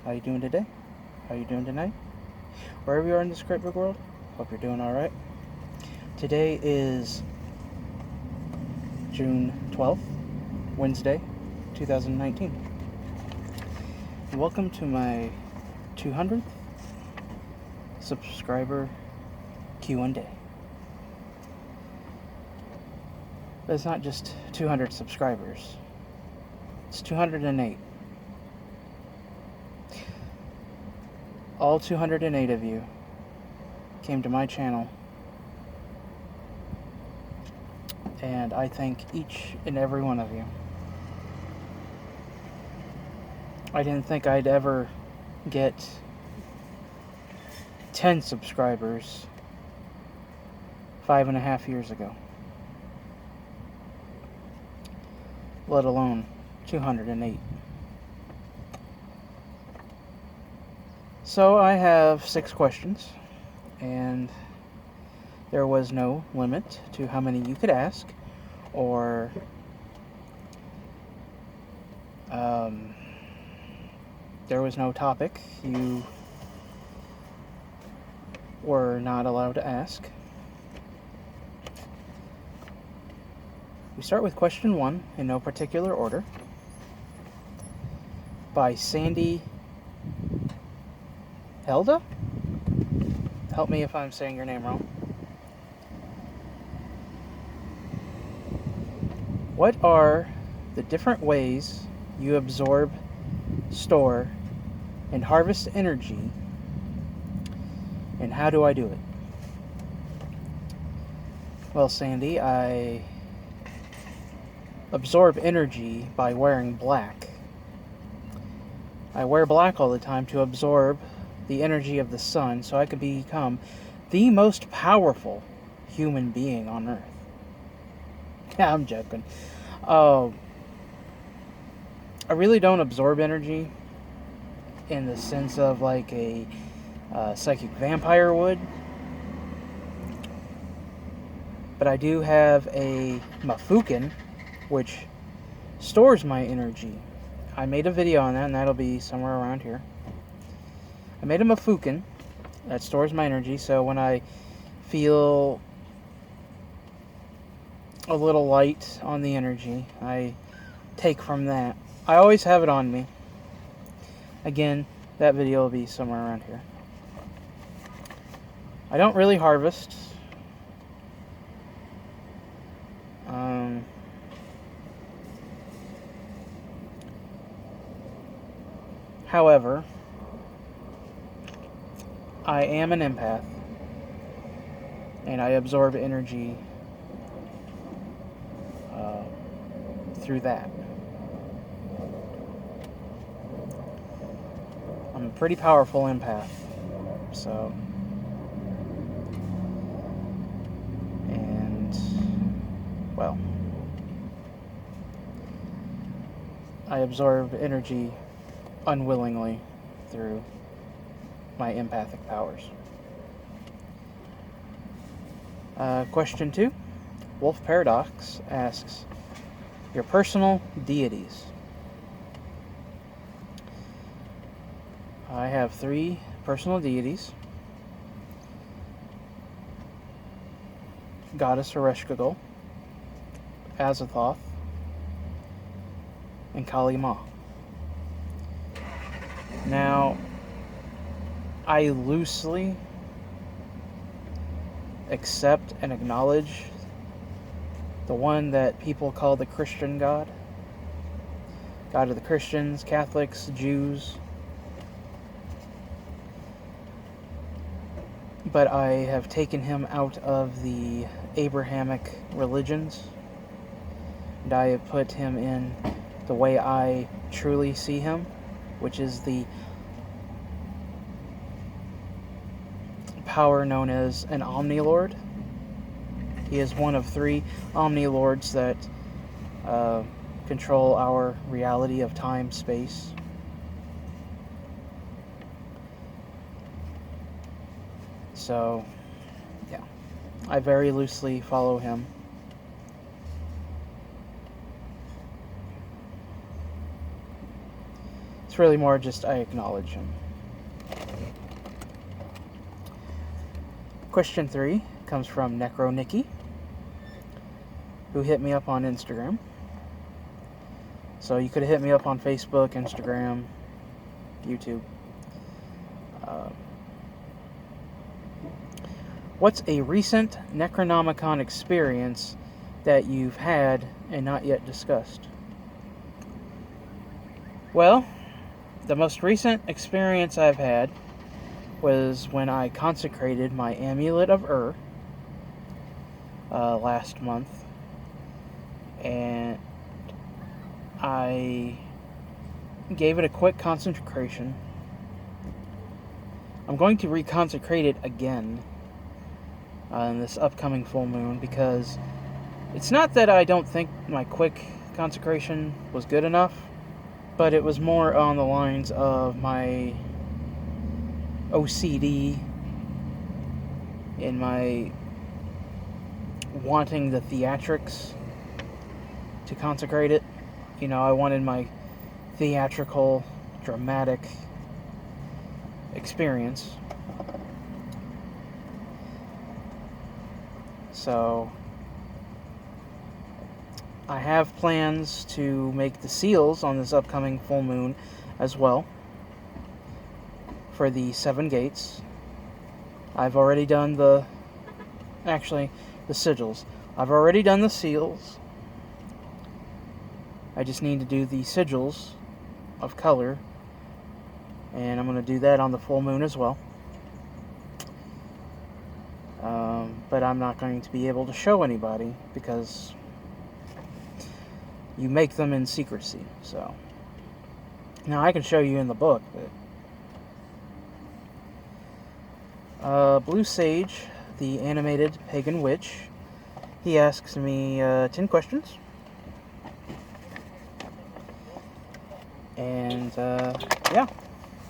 How you doing today? How you doing tonight? Wherever you are in this great big world, hope you're doing alright. Today is June 12th, Wednesday, 2019. And welcome to my 200th subscriber Q&A. But it's not just 200 subscribers. It's 208. All 208 of you came to my channel, and I thank each and every one of you. I didn't think I'd ever get 10 subscribers 5.5 years ago, let alone 208. So I have 6 questions, and there was no limit to how many you could ask, or there was no topic you were not allowed to ask. We start with question 1 in no particular order, by Sandy Helda? Help me if I'm saying your name wrong. What are the different ways you absorb, store, and harvest energy, and how do I do it? Well, Sandy, I absorb energy by wearing black. I wear black all the time to absorb the energy of the sun, so I could become the most powerful human being on Earth. Yeah, I'm joking. I really don't absorb energy in the sense of like a psychic vampire would, but I do have a Mafukin, which stores my energy. I made a video on that, and that'll be somewhere around here. I made a Mafukin that stores my energy, so when I feel a little light on the energy, I take from that. I always have it on me. Again, that video will be somewhere around here. I don't really harvest. However, I am an empath, and I absorb energy through that. I'm a pretty powerful empath, so, and, well, I absorb energy unwillingly through my empathic powers. Question 2. Wolf Paradox asks, your personal deities. I have 3 personal deities. Goddess Ereshkigal, Azathoth, and Kali Ma. Now, I loosely accept and acknowledge the one that people call the Christian God. God of the Christians, Catholics, Jews. But I have taken him out of the Abrahamic religions, and I have put him in the way I truly see him, which is the power known as an Omnilord. He is one of 3 Omnilords that control our reality of time, space. So, yeah, I very loosely follow him. It's really more just I acknowledge him. Question 3 comes from Necro Nikki, who hit me up on Instagram. So you could have hit me up on Facebook, Instagram, YouTube. What's a recent Necronomicon experience that you've had and not yet discussed? Well, the most recent experience I've had was when I consecrated my Amulet of last month, and I gave it a quick consecration. I'm going to reconsecrate it again in this upcoming full moon, because it's not that I don't think my quick consecration was good enough, but it was more on the lines of my OCD and my wanting the theatrics to consecrate it. You know, I wanted my theatrical, dramatic experience. So I have plans to make the seals on this upcoming full moon as well for the 7 gates. I've already done the sigils. I've already done the seals. I just need to do the sigils of color, and I'm going to do that on the full moon as well. But I'm not going to be able to show anybody because you make them in secrecy. So now I can show you in the book, but Blue Sage, the animated pagan witch, he asks me 10 questions. And yeah,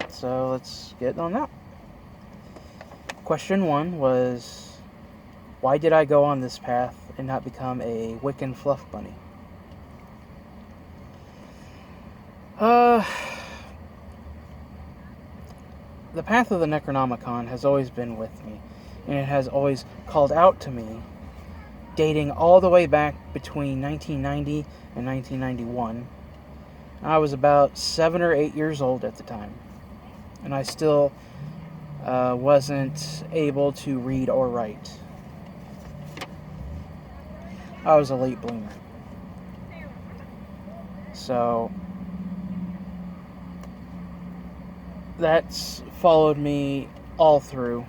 so let's get on that. Question 1 was, why did I go on this path and not become a Wiccan fluff bunny? The path of the Necronomicon has always been with me, and it has always called out to me, dating all the way back between 1990 and 1991. I was about 7 or 8 years old at the time, and I still wasn't able to read or write. I was a late bloomer. So that's followed me all through.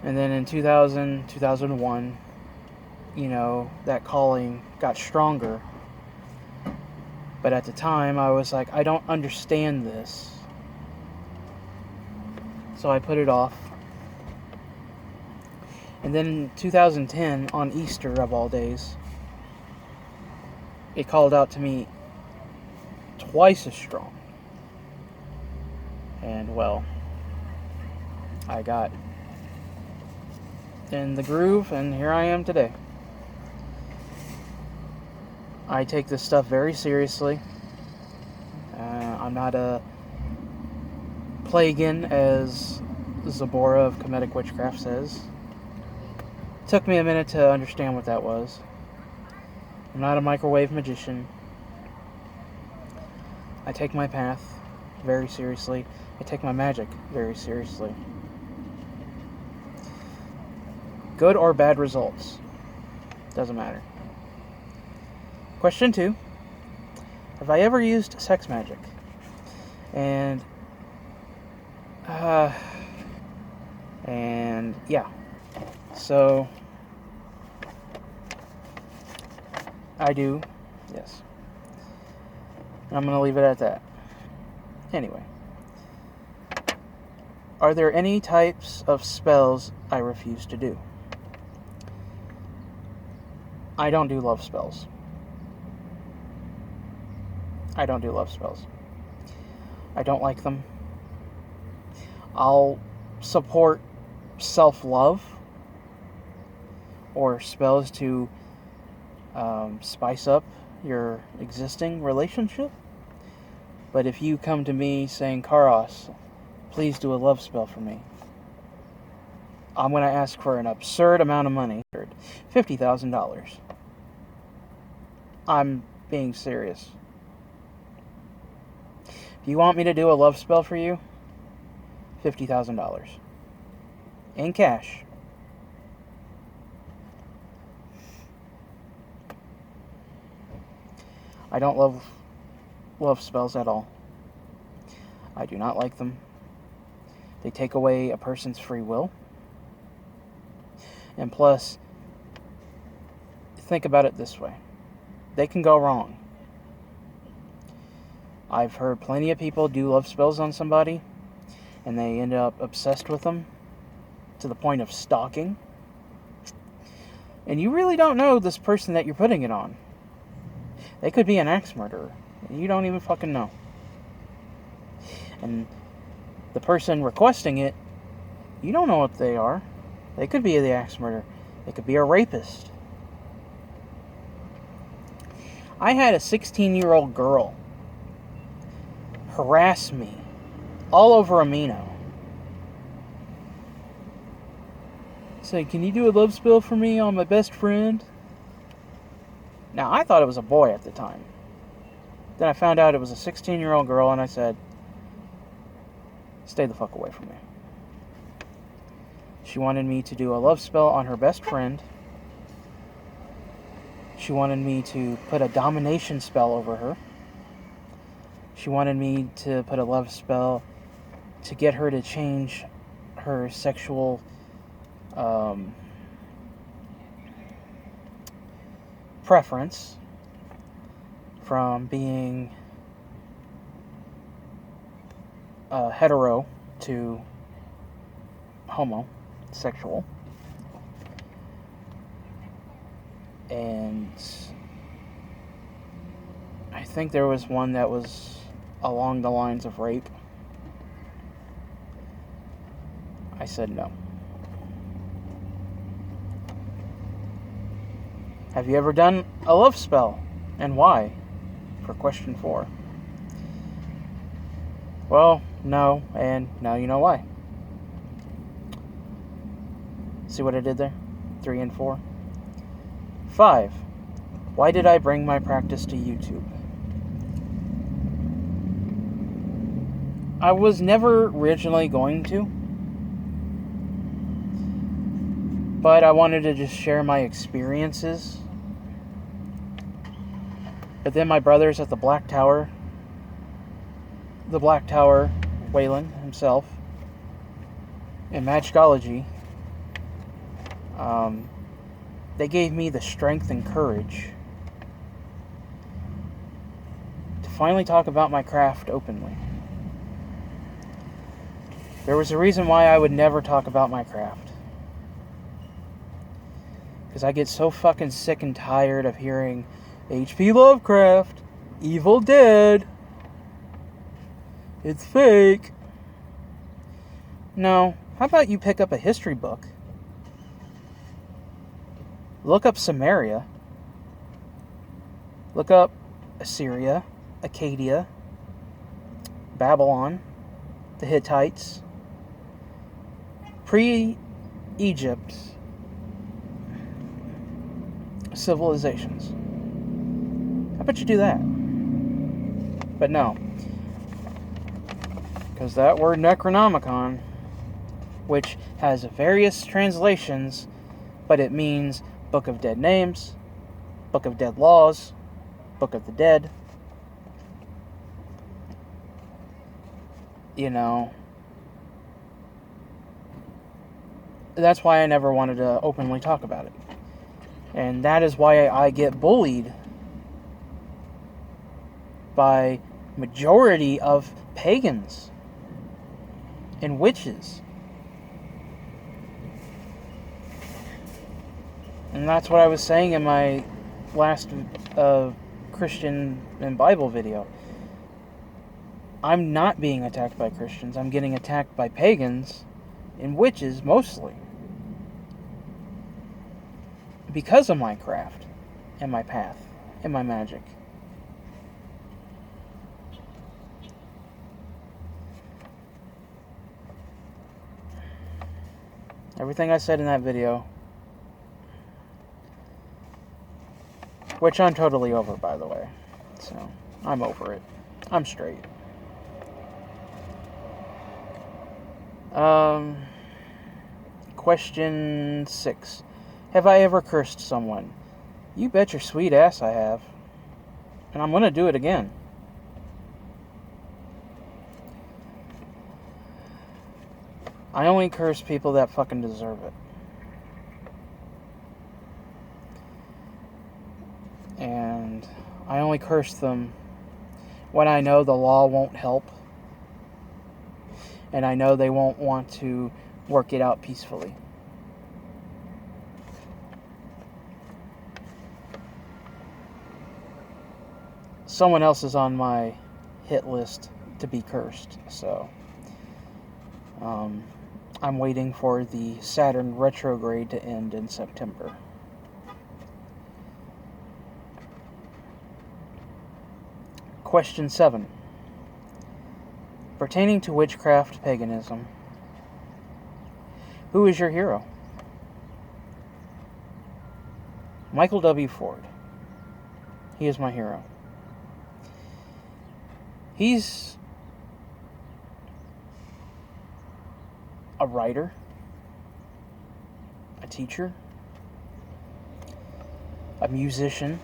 And then in 2000, 2001, you know, that calling got stronger. But at the time, I was like, I don't understand this. So I put it off. And then in 2010, on Easter of all days, it called out to me twice as strong. And, well, I got in the groove, and here I am today. I take this stuff very seriously. I'm not a Plagan, as Zabora of Comedic Witchcraft says. Took me a minute to understand what that was. I'm not a microwave magician. I take my path very seriously. I take my magic very seriously. Good or bad results, doesn't matter. Question 2. Have I ever used sex magic? And yeah. So I do, yes. And I'm going to leave it at that. Anyway. Are there any types of spells I refuse to do? I don't do love spells. I don't do love spells. I don't like them. I'll support self-love or spells to spice up your existing relationship, But if you come to me saying, Karos, please do a love spell for me, I'm going to ask for an absurd amount of money. $50,000. I'm being serious. If you want me to do a love spell for you, $50,000. In cash. I don't love spells at all. I do not like them. They take away a person's free will. And plus, think about it this way. They can go wrong. I've heard plenty of people do love spells on somebody, and they end up obsessed with them to the point of stalking. And you really don't know this person that you're putting it on. They could be an axe murderer, and you don't even fucking know. And the person requesting it, you don't know what they are. They could be the axe murderer. They could be a rapist. I had a 16-year-old girl harass me all over Amino. Say, can you do a love spell for me on my best friend? Now, I thought it was a boy at the time. Then I found out it was a 16-year-old girl, and I said, stay the fuck away from me. She wanted me to do a love spell on her best friend. She wanted me to put a domination spell over her. She wanted me to put a love spell to get her to change her sexual preference from being hetero to homosexual. And I think there was one that was along the lines of rape. I said no. Have you ever done a love spell? And why? For question 4. Well, no, and now you know why. See what I did there? 3 and 4. 5. Why did I bring my practice to YouTube? I was never originally going to, but I wanted to just share my experiences. But then my brothers at the Black Tower, Waylon himself, and Magickology, they gave me the strength and courage to finally talk about my craft openly. There was a reason why I would never talk about my craft. Because I get so fucking sick and tired of hearing H.P. Lovecraft, Evil Dead, it's fake. No, how about you pick up a history book, look up Samaria, look up Assyria, Acadia, Babylon, the Hittites, pre-Egypt civilizations. How about you do that? But no. Because that word Necronomicon, which has various translations, but it means Book of Dead Names, Book of Dead Laws, Book of the Dead. You know, that's why I never wanted to openly talk about it. And that is why I get bullied by majority of pagans and witches. And that's what I was saying in my last Christian and Bible video. I'm not being attacked by Christians. I'm getting attacked by pagans and witches mostly. Because of my craft and my path and my magic. Everything I said in that video, which I'm totally over, by the way. So, I'm over it. I'm straight. Question 6. Have I ever cursed someone? You bet your sweet ass I have. And I'm gonna do it again. I only curse people that fucking deserve it. And I only curse them when I know the law won't help. And I know they won't want to work it out peacefully. Someone else is on my hit list to be cursed, so I'm waiting for the Saturn retrograde to end in September. Question 7. Pertaining to witchcraft paganism, who is your hero? Michael W. Ford. He is my hero. He's a writer, a teacher, a musician.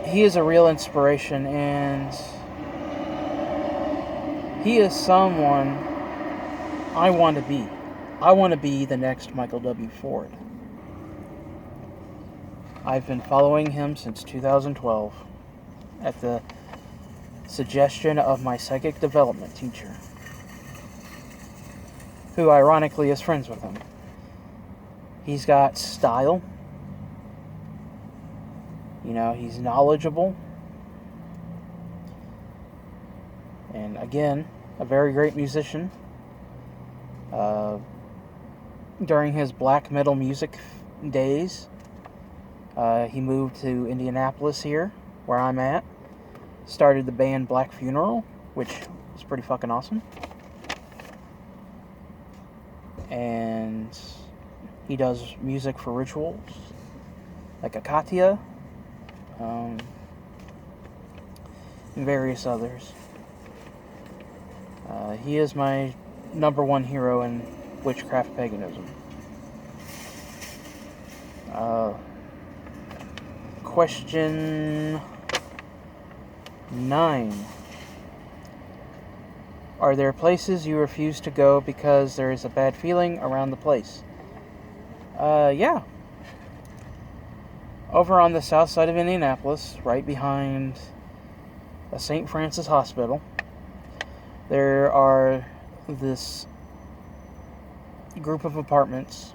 He is a real inspiration, and he is someone I want to be. I want to be the next Michael W. Ford. I've been following him since 2012 at the suggestion of my psychic development teacher, who ironically is friends with him. He's got style. You know, he's knowledgeable. And again, a very great musician. During his black metal music days, he moved to Indianapolis here, where I'm at. Started the band Black Funeral, which is pretty fucking awesome. And he does music for rituals, like Akatia, and various others. He is my number one hero in witchcraft paganism. Question 9. Are there places you refuse to go because there is a bad feeling around the place? Yeah. Over on the south side of Indianapolis, right behind a St. Francis hospital, there are this group of apartments,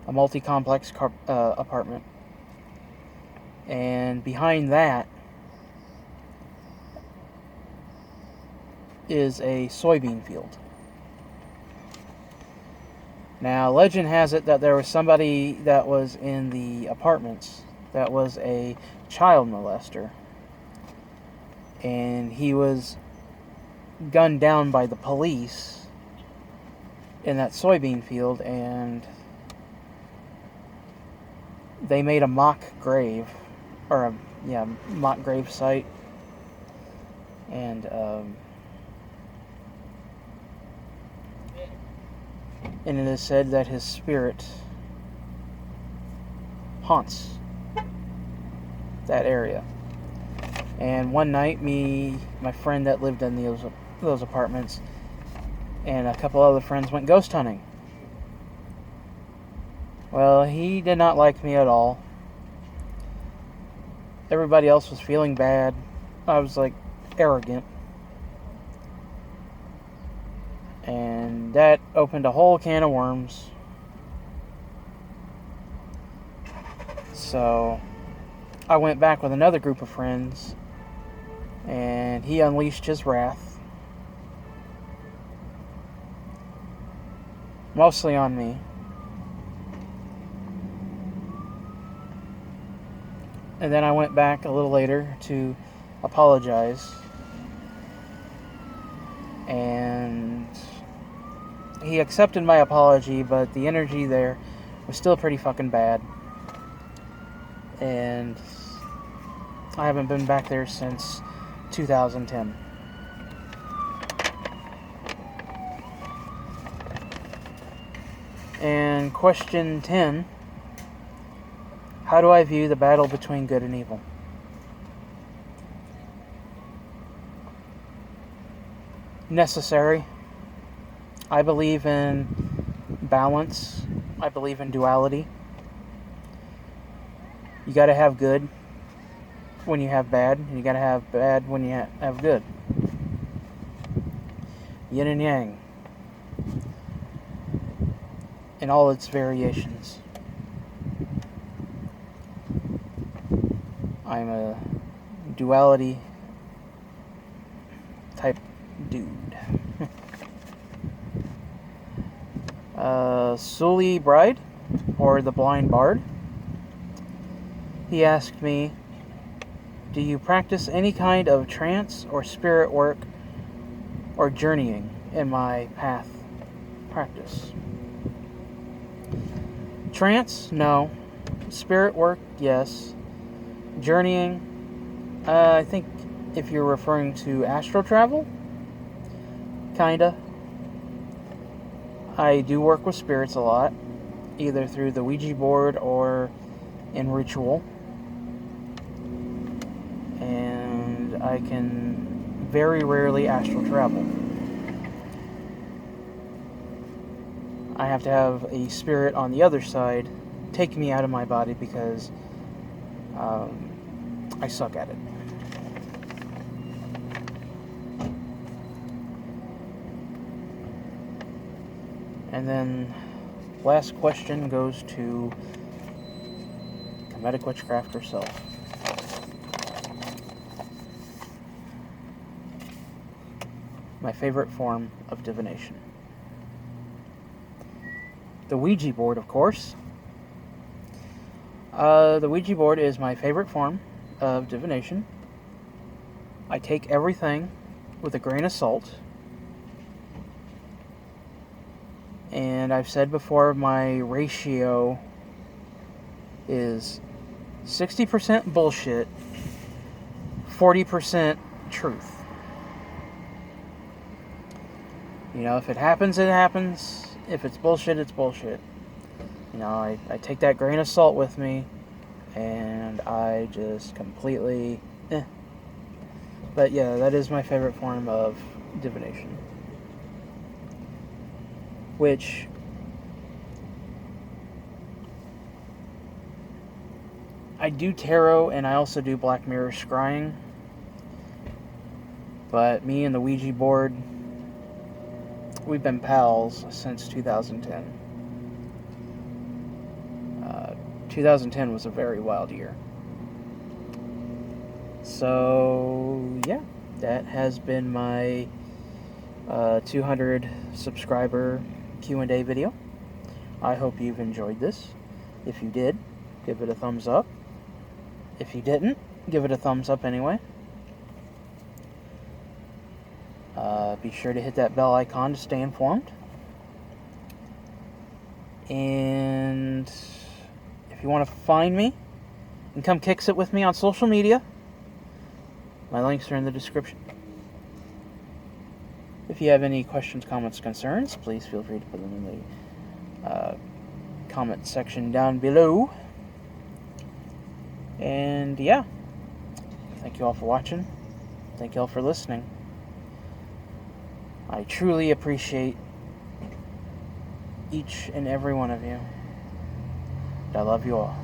a multi-complex apartment, and behind that is a soybean field. Now, legend has it that there was somebody that was in the apartments that was a child molester, and he was gunned down by the police in that soybean field, and they made a mock grave, or mock grave site, and it is said that his spirit haunts that area. And one night, my friend that lived in those apartments, and a couple other friends went ghost hunting. Well, he did not like me at all. Everybody else was feeling bad. I was arrogant. And that opened a whole can of worms. So I went back with another group of friends, and he unleashed his wrath, mostly on me. And then I went back a little later to apologize. And he accepted my apology, but the energy there was still pretty fucking bad. And I haven't been back there since 2010. And question 10. How do I view the battle between good and evil? Necessary. I believe in balance. I believe in duality. You gotta have good when you have bad, and you gotta have bad when you have good. Yin and yang. In all its variations. I'm a duality type dude. Sully Bride, or the Blind Bard, he asked me, do you practice any kind of trance or spirit work or journeying in my path practice? Trance, no. Spirit work, yes. Journeying, I think if you're referring to astral travel, kinda. I do work with spirits a lot, either through the Ouija board or in ritual. And I can very rarely astral travel. I have to have a spirit on the other side take me out of my body because I suck at it. And then last question goes to Comedic Witchcraft herself. My favorite form of divination. The Ouija board, of course. The Ouija board is my favorite form of divination. I take everything with a grain of salt. And I've said before, my ratio is 60% bullshit, 40% truth. You know, if it happens, it happens. If it's bullshit, it's bullshit. You know, I take that grain of salt with me, and I just completely, But yeah, that is my favorite form of divination. Which, I do tarot, and I also do Black Mirror scrying. But me and the Ouija board, we've been pals since 2010. 2010 was a very wild year. So, yeah, that has been my 200 subscriber Q&A video. I hope you've enjoyed this. If you did, give it a thumbs up. If you didn't, give it a thumbs up anyway. Be sure to hit that bell icon to stay informed. And if you want to find me and come kicks it with me on social media, my links are in the description. If you have any questions, comments, concerns, please feel free to put them in the comment section down below. And yeah, thank you all for watching. Thank you all for listening. I truly appreciate each and every one of you. I love you all.